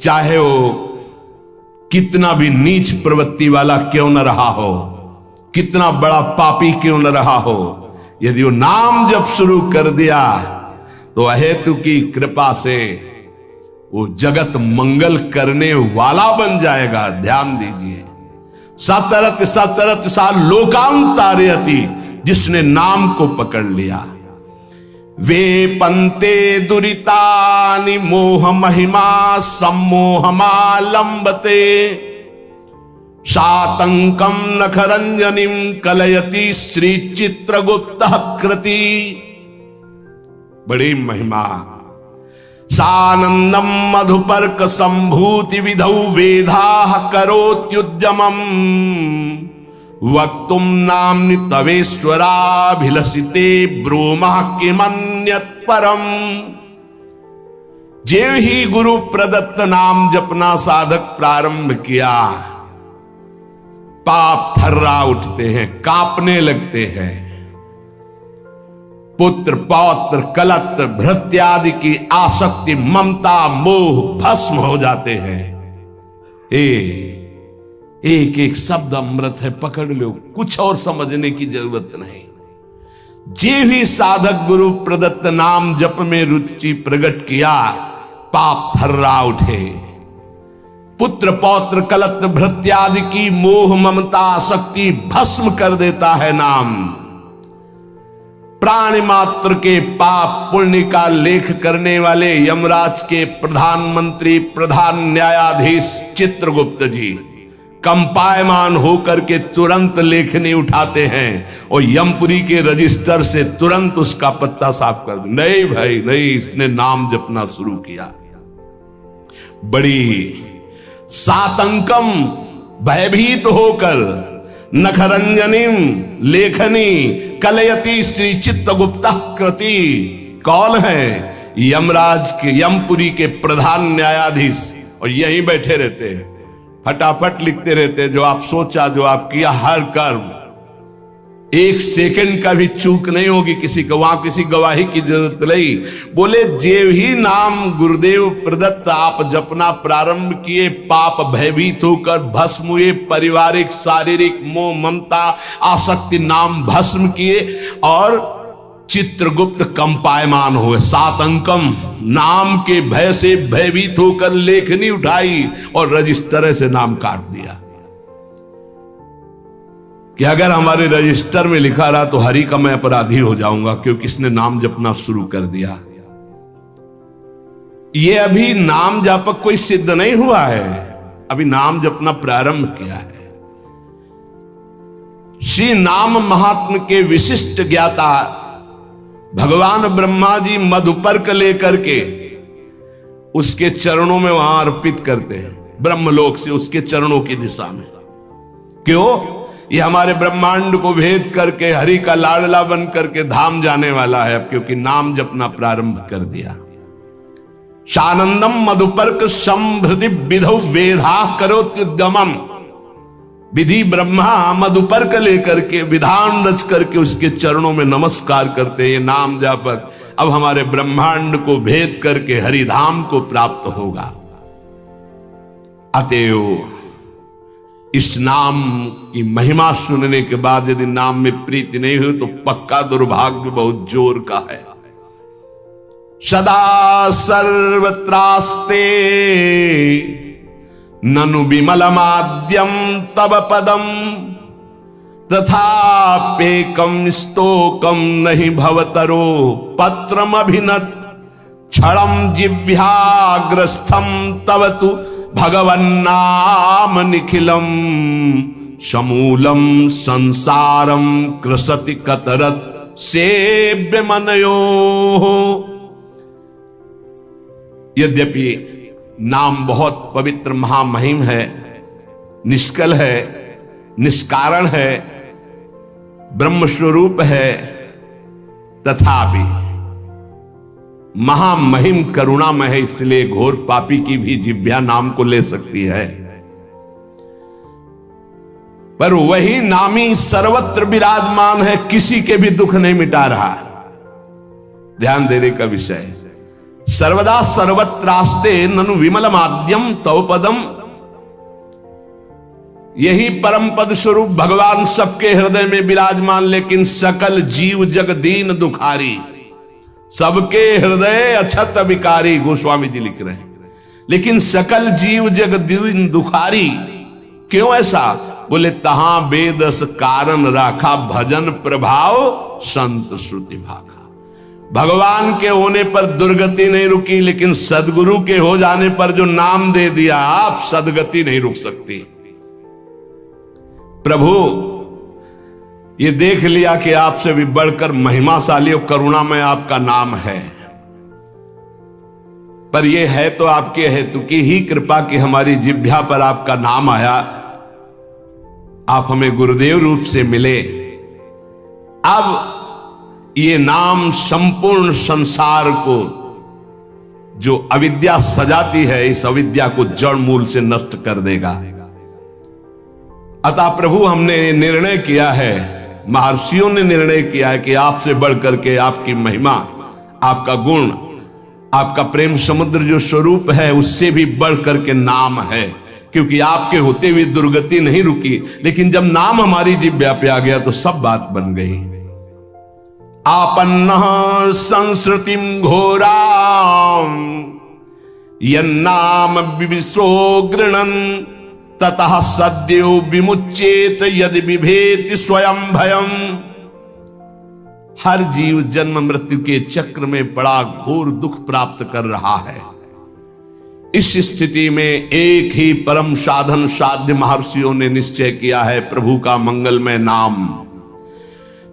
चाहे वो कितना भी नीच प्रवृत्ति वाला क्यों न रहा हो, कितना बड़ा पापी क्यों न रहा हो, यदि वो नाम जब शुरू कर दिया तो अहेतु की कृपा से वो जगत मंगल करने वाला बन जाएगा। ध्यान दीजिए, सतरत सतरत सा लोकांतारयति, जिसने नाम को पकड़ लिया। वे पंते दुरितानि मोह महिमा सम्मोहमालंबते, सातंकम नखरंजनिम कलयति श्री चित्रगुप्त कृति। बड़ी महिमा। सानंदम मधुपर्क संभूति विधौ वेदाः करोत्युद्यमम्, वक्तुम नाम्नि तवेश्वराभिलषिते ब्रूमः किमन्यत् परम। जेव ही गुरु प्रदत्त नाम जपना साधक प्रारंभ किया, पाप थर्रा उठते हैं, कांपने लगते हैं। पुत्र पौत्र कलत्र भृत्यादि की आसक्ति ममता मोह भस्म हो जाते हैं। एक एक शब्द अमृत है, पकड़ लो, कुछ और समझने की जरूरत नहीं। जे भी साधक गुरु प्रदत्त नाम जप में रुचि प्रकट किया, पाप थर्रा उठे। पुत्र पौत्र कलत्र भृत्यादि की मोह ममता आसक्ति भस्म कर देता है नाम। प्राणी मात्र के पाप पुण्य का लेख करने वाले यमराज के प्रधानमंत्री प्रधान न्यायाधीश चित्रगुप्त जी कंपायमान होकर के तुरंत लेखनी उठाते हैं और यमपुरी के रजिस्टर से तुरंत उसका पत्ता साफ कर दे। नहीं भाई नहीं, इसने नाम जपना शुरू किया। बड़ी सातंकम भयभीत होकर नखरंजनिम लेखनी कलयति श्री चित्रगुप्त कृति। कौन है? यमराज के यमपुरी के प्रधान न्यायाधीश, और यहीं बैठे रहते हैं, फटाफट लिखते रहते हैं। जो आप सोचा, जो आप किया, हर कर्म एक सेकंड का भी चूक नहीं होगी किसी को, वहां किसी गवाही की जरूरत नहीं। बोले जेव ही नाम गुरुदेव प्रदत्त आप जपना प्रारंभ किए, पाप भयभीत होकर भस्म हुए, पारिवारिक शारीरिक मोह ममता आसक्ति नाम भस्म किए और चित्रगुप्त कंपायमान हुए। सातंकम नाम के भय से भयभीत होकर लेखनी उठाई और रजिस्टर से नाम काट दिया कि अगर हमारे रजिस्टर में लिखा रहा तो हरि का मैं अपराधी हो जाऊंगा, क्योंकि इसने नाम जपना शुरू कर दिया। ये अभी नाम जापक कोई सिद्ध नहीं हुआ है, अभी नाम जपना प्रारंभ किया है। श्री नाम महात्म के विशिष्ट ज्ञाता भगवान ब्रह्मा जी मधुपर्क लेकर के उसके चरणों में वहां अर्पित करते हैं, ब्रह्मलोक से उसके चरणों की दिशा में। क्यों? ये हमारे ब्रह्मांड को भेद करके हरि का लाडला बन करके धाम जाने वाला है, क्योंकि नाम जपना प्रारंभ कर दिया। सानंदम मधुपर्क संभृति विधौ वेधा करोत्युद्यमम्। विधि ब्रह्मा मधुपर्क लेकर के विधान रच करके उसके चरणों में नमस्कार करते हैं। ये नाम जापक अब हमारे ब्रह्मांड को भेद करके हरिधाम को प्राप्त होगा। अतएव इस नाम की महिमा सुनने के बाद यदि नाम में प्रीति नहीं हुई तो पक्का दुर्भाग्य बहुत जोर का है। सदा सर्वत्रास्ते ननु विमलमाद्यम तब पदम, तथापेकम स्तोकम नहीं भवतरो पत्रम अभिनत, क्षणम जिह्वाग्रस्थम तव तु भगवन्नाम निखिलम, समूलम संसारम कृसति कतरत सेव्य मनयो। यद्यपि नाम बहुत पवित्र महामहिम है, निष्कल है, निष्कारण है, ब्रह्म स्वरूप है, तथापि महामहिम करुणामय है, इसलिए घोर पापी की भी जिह्वा नाम को ले सकती है। पर वही नामी सर्वत्र विराजमान है, किसी के भी दुख नहीं मिटा रहा। ध्यान देने का विषय, सर्वदा सर्वत्रास्ते ननु विमल माध्यम तव पदम। यही परम पद स्वरूप भगवान सबके हृदय में विराजमान, लेकिन सकल जीव जग दीन दुखारी। सबके हृदय अछत विकारी, गोस्वामी जी लिख रहे हैं, लेकिन सकल जीव जग दीन दुखारी। क्यों ऐसा? बोले तहां बेदस कारण राखा, भजन प्रभाव संत श्रुति भाखा। भगवान के होने पर दुर्गति नहीं रुकी, लेकिन सदगुरु के हो जाने पर जो नाम दे दिया आप, सदगति नहीं रुक सकती। प्रभु ये देख लिया कि आपसे भी बढ़कर महिमाशाली और करुणामय आपका नाम है, पर यह है तो आपके हेतु की ही कृपा कि हमारी जिह्वा पर आपका नाम आया, आप हमें गुरुदेव रूप से मिले। अब ये नाम संपूर्ण संसार को जो अविद्या सजाती है, इस अविद्या को जड़ मूल से नष्ट कर देगा। अतः प्रभु हमने निर्णय किया है, महर्षियों ने निर्णय किया है कि आपसे बढ़कर के आपकी महिमा, आपका गुण, आपका प्रेम समुद्र जो स्वरूप है, उससे भी बढ़कर के नाम है। क्योंकि आपके होते हुए दुर्गति नहीं रुकी, लेकिन जब नाम हमारी जिह्वा पे आ गया तो सब बात बन गई। आपन्न संस्कृतिम घोराम यन्नाम विविशो गृणन ततः सद्यो विमुच्येत यदि बिभेति स्वयं भयम। हर जीव जन्म मृत्यु के चक्र में बड़ा घोर दुख प्राप्त कर रहा है। इस स्थिति में एक ही परम साधन साध्य महर्षियों ने निश्चय किया है, प्रभु का मंगलमय नाम।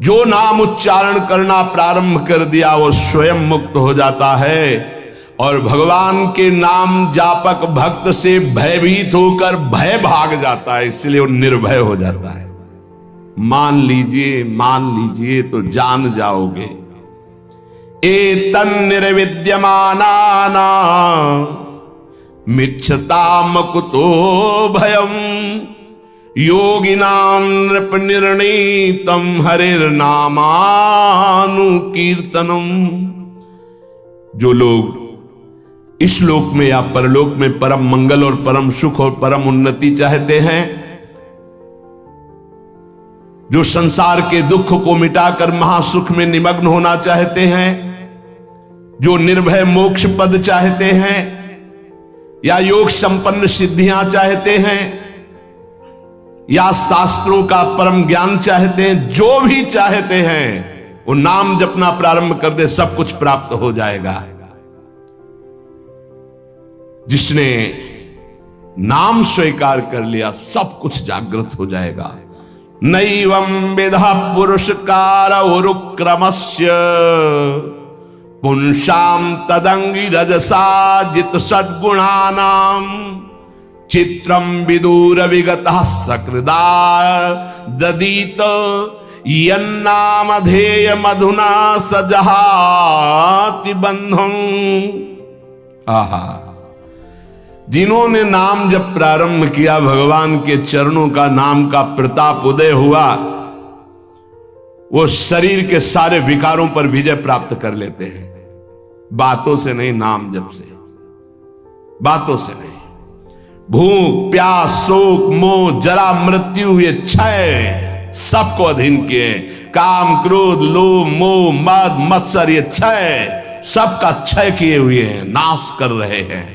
जो नाम उच्चारण करना प्रारंभ कर दिया वो स्वयं मुक्त हो जाता है, और भगवान के नाम जापक भक्त से भयभीत होकर भय भाग जाता है, इसलिए वो निर्भय हो जाता है। मान लीजिए तो जान जाओगे। एतन् निर्विद्यमानाना मिच्छताम कुतो भयम योगिनां नृप निर्णीतम हरिर्नामानुकीर्तनम। जो लोग इस लोक में या परलोक में परम मंगल और परम सुख और परम उन्नति चाहते हैं, जो संसार के दुख को मिटाकर महासुख में निमग्न होना चाहते हैं, जो निर्भय मोक्ष पद चाहते हैं या योग संपन्न सिद्धियां चाहते हैं या शास्त्रों का परम ज्ञान चाहते हैं, जो भी चाहते हैं वो नाम जपना प्रारंभ कर दे, सब कुछ प्राप्त हो जाएगा। जिसने नाम स्वीकार कर लिया सब कुछ जागृत हो जाएगा। नैवं विधा पुरुषकार उरुक्रमस्य पुंसाम तदंगी रजसा जित सद्गुणानाम चित्रम विदूर विगतः सकृदा ददीत यन्नामधेय मधुना सजहाति बंधं। आहा, जिन्होंने नाम जब प्रारंभ किया, भगवान के चरणों का नाम का प्रताप उदय हुआ, वो शरीर के सारे विकारों पर विजय प्राप्त कर लेते हैं। बातों से नहीं, नाम जप से, बातों से नहीं। भूख प्यास शोक मोह जरा मृत्यु ये क्षय सबको अधीन किए। काम क्रोध लोभ मोह मद मत्सर ये क्षय सबका क्षय किए हुए हैं, नाश कर रहे हैं।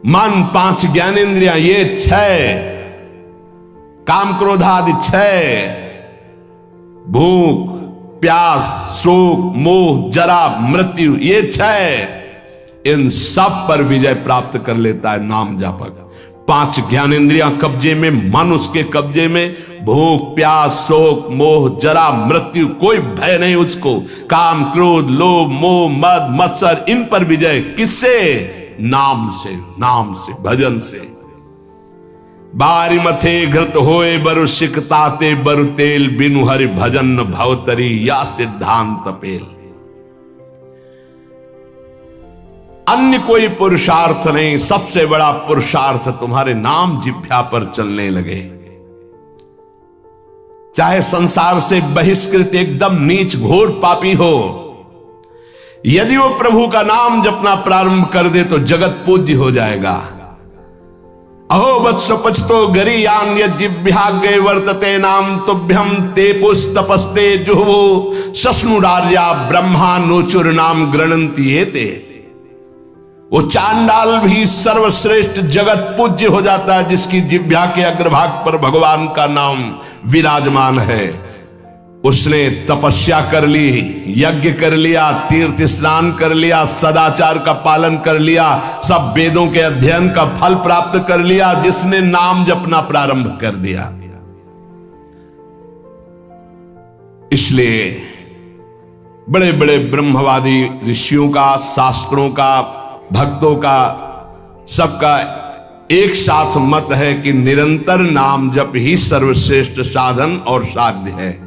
मन पांच ज्ञानेंद्रियां ये क्षय, काम क्रोध आदि क्षय, भूख प्यास शोक मोह जरा मृत्यु ये क्षय, इन सब पर विजय प्राप्त कर लेता है नाम जापक। पांच ज्ञानेंद्रियां कब्जे में, मन उसके कब्जे में, भूख प्यास शोक मोह जरा मृत्यु कोई भय नहीं उसको। काम क्रोध लोभ मोह मद मत्सर इन पर विजय किससे? नाम से, नाम से, भजन से। बारी मथे घृत होए बरु सिकताते बरु तेल बिनु हरि भजन भवतरी या सिद्धांत पेल। अन्य कोई पुरुषार्थ नहीं, सबसे बड़ा पुरुषार्थ तुम्हारे नाम जिह्वा पर चलने लगे। चाहे संसार से बहिष्कृत एकदम नीच घोर पापी हो, यदि वो प्रभु का नाम जपना प्रारंभ कर दे तो जगत पूज्य हो जाएगा। अहो वत्स पचतो गरीयान यज्जिभ्याग्रे वर्तते नाम तुभ्यम ते पुस्तपस्ते जुहवो सस्नुरार्या ब्रह्मा नोचुर नाम गृणंती एते। वो चांडाल भी सर्वश्रेष्ठ जगत पूज्य हो जाता है जिसकी जिह्वा के अग्रभाग पर भगवान का नाम विराजमान है। उसने तपस्या कर ली, यज्ञ कर लिया, तीर्थ स्नान कर लिया, सदाचार का पालन कर लिया, सब वेदों के अध्ययन का फल प्राप्त कर लिया, जिसने नाम जपना प्रारंभ कर दिया। इसलिए बड़े बड़े ब्रह्मवादी ऋषियों का, शास्त्रों का, भक्तों का, सबका एक साथ मत है कि निरंतर नाम जप ही सर्वश्रेष्ठ साधन और साध्य है।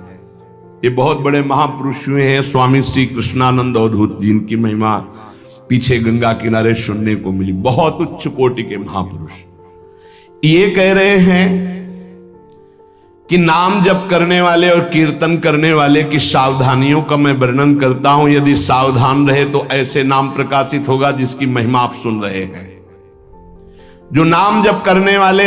ये बहुत बड़े महापुरुष हुए हैं, स्वामी श्री कृष्णानंद अवधूत जी, इनकी महिमा पीछे गंगा किनारे सुनने को मिली। बहुत उच्च कोटि के महापुरुष ये कह रहे हैं कि नाम जप करने वाले और कीर्तन करने वाले की सावधानियों का मैं वर्णन करता हूं। यदि सावधान रहे तो ऐसे नाम प्रकाशित होगा जिसकी महिमा आप सुन रहे हैं। जो नाम जप करने वाले